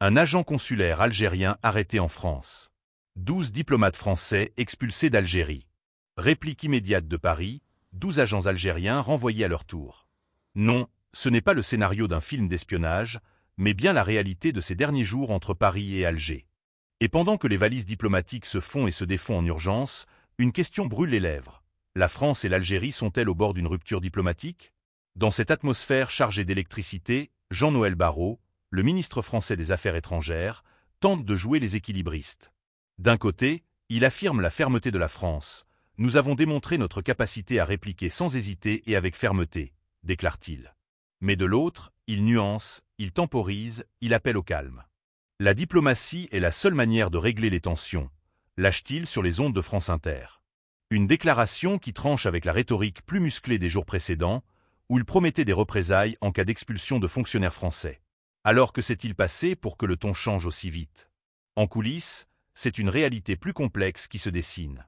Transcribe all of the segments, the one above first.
Un agent consulaire algérien arrêté en France. 12 diplomates français expulsés d'Algérie. Réplique immédiate de Paris, 12 agents algériens renvoyés à leur tour. Non, ce n'est pas le scénario d'un film d'espionnage, mais bien la réalité de ces derniers jours entre Paris et Alger. Et pendant que les valises diplomatiques se font et se défont en urgence, une question brûle les lèvres. La France et l'Algérie sont-elles au bord d'une rupture diplomatique? Dans cette atmosphère chargée d'électricité, Jean-Noël Barrot, le ministre français des Affaires étrangères, tente de jouer les équilibristes. D'un côté, il affirme la fermeté de la France. « Nous avons démontré notre capacité à répliquer sans hésiter et avec fermeté », déclare-t-il. Mais de l'autre, il nuance, il temporise, il appelle au calme. La diplomatie est la seule manière de régler les tensions, lâche-t-il sur les ondes de France Inter. Une déclaration qui tranche avec la rhétorique plus musclée des jours précédents, où il promettait des représailles en cas d'expulsion de fonctionnaires français. Alors que s'est-il passé pour que le ton change aussi vite? En coulisses, c'est une réalité plus complexe qui se dessine.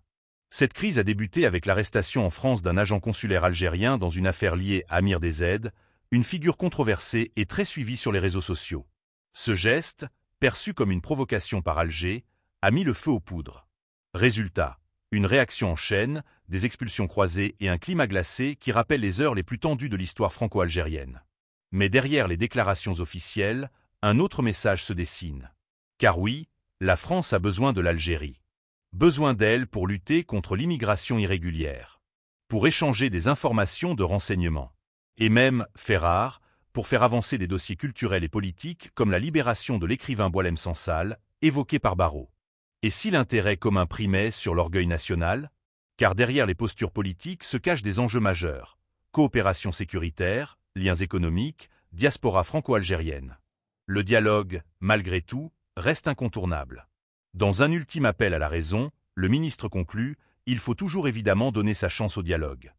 Cette crise a débuté avec l'arrestation en France d'un agent consulaire algérien dans une affaire liée à Amir DZ, une figure controversée et très suivie sur les réseaux sociaux. Ce geste, perçu comme une provocation par Alger, a mis le feu aux poudres. Résultat, une réaction en chaîne, des expulsions croisées et un climat glacé qui rappelle les heures les plus tendues de l'histoire franco-algérienne. Mais derrière les déclarations officielles, un autre message se dessine. Car oui, la France a besoin de l'Algérie. Besoin d'elle pour lutter contre l'immigration irrégulière. Pour échanger des informations de renseignement. Et même, fait rare, pour faire avancer des dossiers culturels et politiques comme la libération de l'écrivain Boualem Sansal, évoqué par Barrot. Et si l'intérêt commun primait sur l'orgueil national? Car derrière les postures politiques se cachent des enjeux majeurs. Coopération sécuritaire, liens économiques, diaspora franco-algérienne. Le dialogue, malgré tout, reste incontournable. Dans un ultime appel à la raison, le ministre conclut « Il faut toujours évidemment donner sa chance au dialogue ».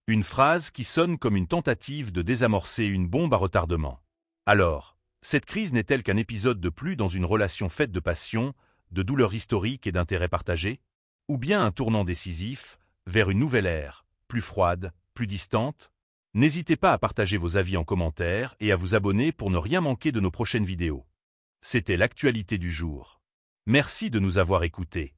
Une phrase qui sonne comme une tentative de désamorcer une bombe à retardement. Alors, cette crise n'est-elle qu'un épisode de plus dans une relation faite de passion, de douleurs historiques et d'intérêts partagés? Ou bien un tournant décisif, vers une nouvelle ère, plus froide, plus distante? N'hésitez pas à partager vos avis en commentaire et à vous abonner pour ne rien manquer de nos prochaines vidéos. C'était l'actualité du jour. Merci de nous avoir écoutés.